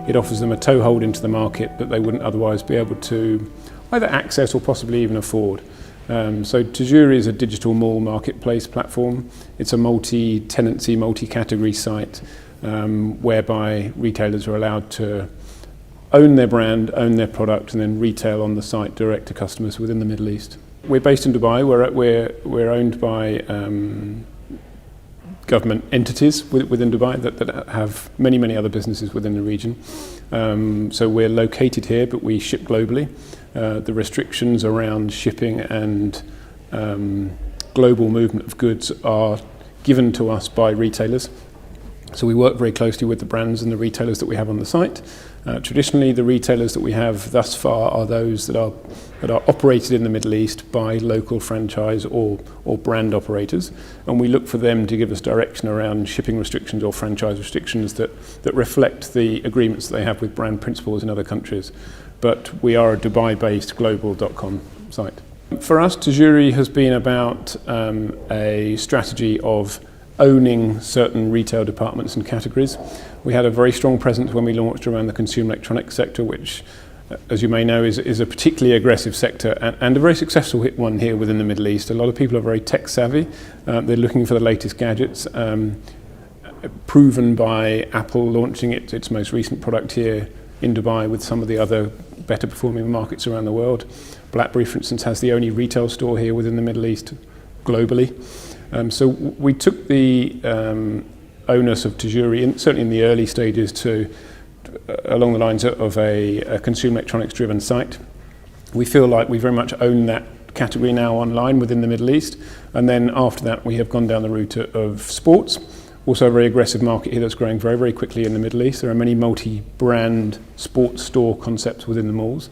It offers them a toehold into the market that they wouldn't otherwise be able to either access or possibly even afford. So Tejuri is a digital mall marketplace platform. It's a multi-tenancy, multi-category site whereby retailers are allowed to own their brand, own their product, and then retail on the site direct to customers within the Middle East. We're based in Dubai. We're owned by government entities within Dubai that have many other businesses within the region. So we're located here, but we ship globally. The restrictions around shipping and global movement of goods are given to us by retailers. So we work very closely with the brands and the retailers that we have on the site. Traditionally, the retailers that we have thus far are those that are operated in the Middle East by local franchise or brand operators, and we look for them to give us direction around shipping restrictions or franchise restrictions that reflect the agreements that they have with brand principals in other countries. But we are a Dubai-based global.com site. For us, Tejuri has been about a strategy of owning certain retail departments and categories. We had a very strong presence when we launched around the consumer electronics sector, which, as you may know, is a particularly aggressive sector and a very successful one here within the Middle East. A lot of people are very tech savvy. They're looking for the latest gadgets, proven by Apple launching its most recent product here in Dubai with some of the other better performing markets around the world. BlackBerry, for instance, has the only retail store here within the Middle East globally. So we took the onus of Tejuri, certainly in the early stages, to along the lines of a consumer electronics driven site. We feel like we very much own that category now online within the Middle East, and then after that we have gone down the route of sports. Also a very aggressive market here that's growing very quickly in the Middle East. There are many multi-brand sports store concepts within the malls.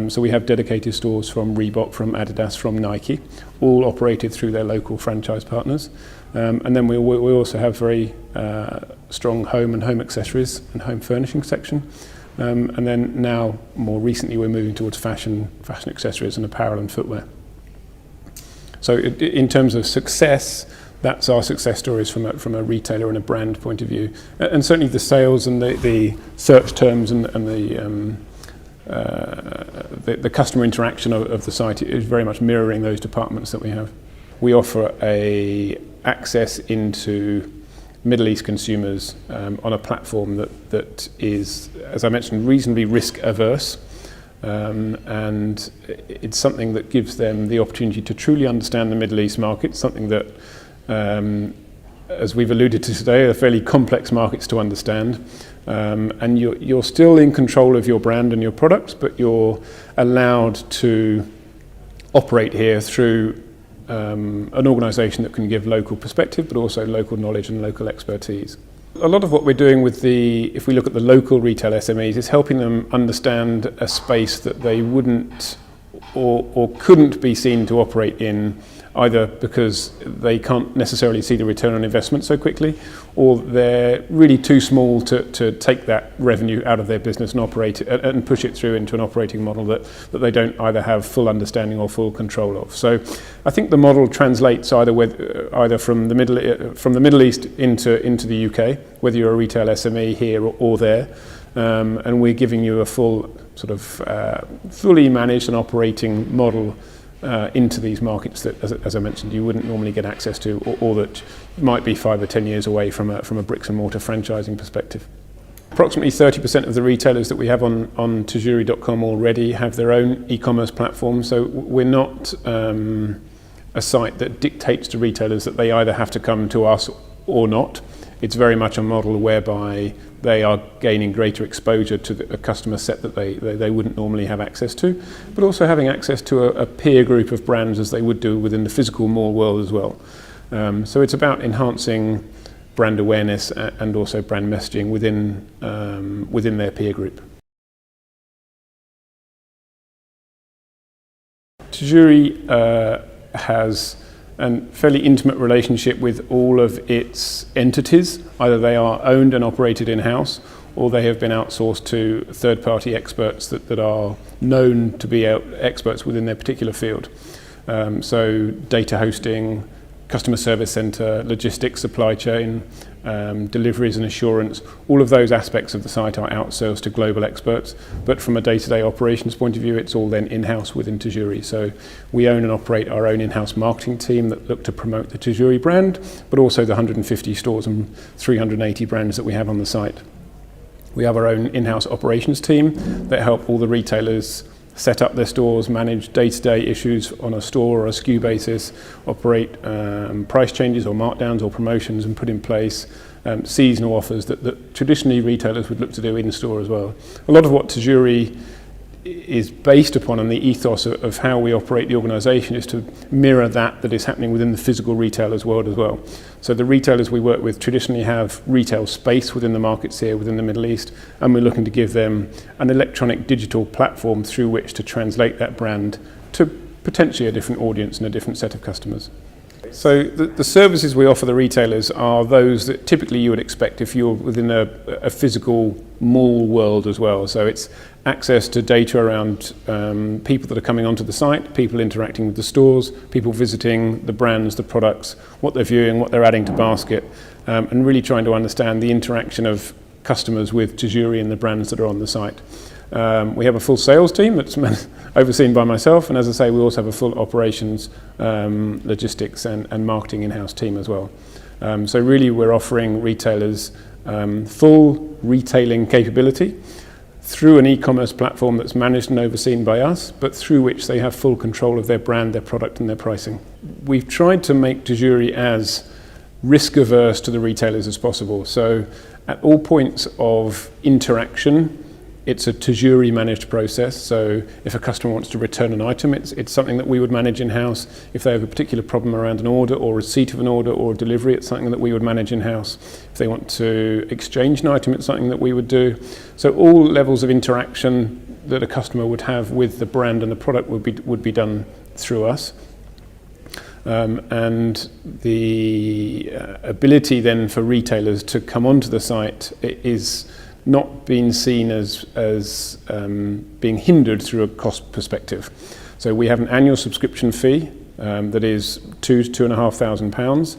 So we have dedicated stores from Reebok, from Adidas, from Nike, all operated through their local franchise partners. And then we also have very strong home and home accessories and home furnishing section. And then now, more recently, we're moving towards fashion accessories and apparel and footwear. So in terms of success, that's our success stories from a retailer and a brand point of view. And certainly the sales and the search terms and the customer interaction of the site is very much mirroring those departments that we have. We offer access into Middle East consumers on a platform that is, as I mentioned, reasonably risk averse, and it's something that gives them the opportunity to truly understand the Middle East market, something that, as we've alluded to today, are fairly complex markets to understand. And you're still in control of your brand and your products, but you're allowed to operate here through an organisation that can give local perspective, but also local knowledge and local expertise. A lot of what we're doing if we look at the local retail SMEs, is helping them understand a space that they wouldn't or couldn't be seen to operate in, either because they can't necessarily see the return on investment so quickly, or they're really too small to take that revenue out of their business and operate it and push it through into an operating model that they don't either have full understanding or full control of. So I think the model translates either from the Middle East into the UK, whether you're a retail SME here or there, and we're giving you a full sort of fully managed and operating model into these markets that, as I mentioned, you wouldn't normally get access to, or that might be 5 or 10 years away from a bricks and mortar franchising perspective. Approximately 30% of the retailers that we have on Tejuri.com already have their own e-commerce platform, so we're not a site that dictates to retailers that they either have to come to us or not. It's very much a model whereby they are gaining greater exposure to a customer set that they wouldn't normally have access to, but also having access to a peer group of brands as they would do within the physical mall world as well. So it's about enhancing brand awareness and also brand messaging within their peer group. Tejuri has a fairly intimate relationship with all of its entities. Either they are owned and operated in-house, or they have been outsourced to third-party experts that are known to be experts within their particular field. So data hosting, customer service centre, logistics, supply chain, deliveries and assurance. All of those aspects of the site are outsourced to global experts, but from a day-to-day operations point of view, it's all then in-house within Tejuri. So we own and operate our own in-house marketing team that look to promote the Tejuri brand, but also the 150 stores and 380 brands that we have on the site. We have our own in-house operations team that help all the retailers set up their stores, manage day-to-day issues on a store or a SKU basis, operate price changes or markdowns or promotions, and put in place seasonal offers that traditionally retailers would look to do in-store as well. A lot of what Tejuri is based upon, and the ethos of how we operate the organisation, is to mirror that is happening within the physical retailers world as well. So the retailers we work with traditionally have retail space within the markets here within the Middle East, and we're looking to give them an electronic digital platform through which to translate that brand to potentially a different audience and a different set of customers. So the services we offer the retailers are those that typically you would expect if you're within a physical mall world as well. So it's access to data around people that are coming onto the site, people interacting with the stores, people visiting the brands, the products, what they're viewing, what they're adding to basket, and really trying to understand the interaction of customers with Tejuri and the brands that are on the site. We have a full sales team that's overseen by myself, and as I say, we also have a full operations, logistics and marketing in-house team as well. So really we're offering retailers full retailing capability through an e-commerce platform that's managed and overseen by us, but through which they have full control of their brand, their product and their pricing. We've tried to make Tejuri as risk averse to the retailers as possible. So at all points of interaction, it's a Tejuri managed process. So if a customer wants to return an item, it's something that we would manage in-house. If they have a particular problem around an order or receipt of an order or delivery, it's something that we would manage in-house. If they want to exchange an item, it's something that we would do. So all levels of interaction that a customer would have with the brand and the product would be done through us. And the ability then for retailers to come onto the site is not being seen as being hindered through a cost perspective. So we have an annual subscription fee that is £2,000 to £2,500,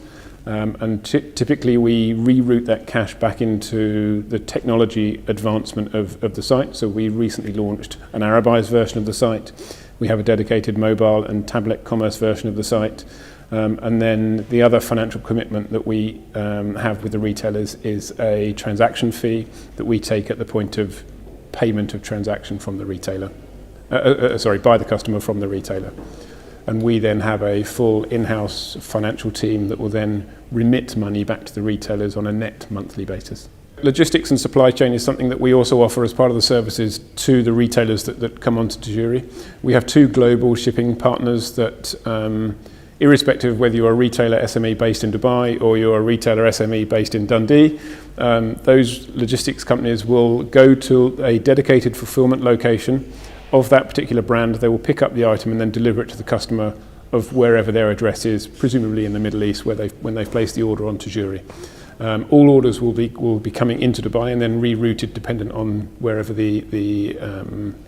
and typically we reroute that cash back into the technology advancement of the site. So we recently launched an Arabized version of the site. We have a dedicated mobile and tablet commerce version of the site. And then the other financial commitment that we have with the retailers is a transaction fee that we take at the point of payment of transaction from the retailer, by the customer from the retailer. And we then have a full in-house financial team that will then remit money back to the retailers on a net monthly basis. Logistics and supply chain is something that we also offer as part of the services to the retailers that come onto Tejuri. We have 2 global shipping partners that irrespective of whether you're a retailer SME based in Dubai or you're a retailer SME based in Dundee, those logistics companies will go to a dedicated fulfillment location of that particular brand. They will pick up the item and then deliver it to the customer of wherever their address is, presumably in the Middle East when they've placed the order on Tejuri. All orders will be coming into Dubai and then rerouted dependent on wherever the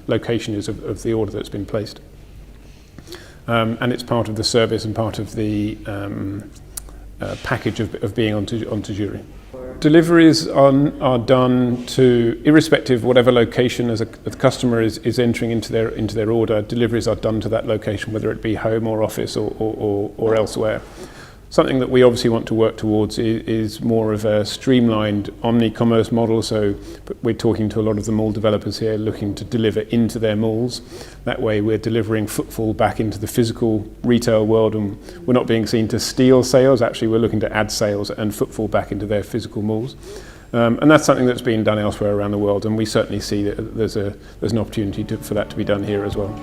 location is of the order that's been placed. And it's part of the service and part of the package of being on Tejuri. Deliveries are done to, irrespective of whatever location as a customer is entering into their order, deliveries are done to that location, whether it be home or office or elsewhere. Something that we obviously want to work towards is more of a streamlined omni-commerce model. So we're talking to a lot of the mall developers here looking to deliver into their malls. That way we're delivering footfall back into the physical retail world, and we're not being seen to steal sales. Actually, we're looking to add sales and footfall back into their physical malls. And that's something that's being done elsewhere around the world, and we certainly see that there's an opportunity for that to be done here as well.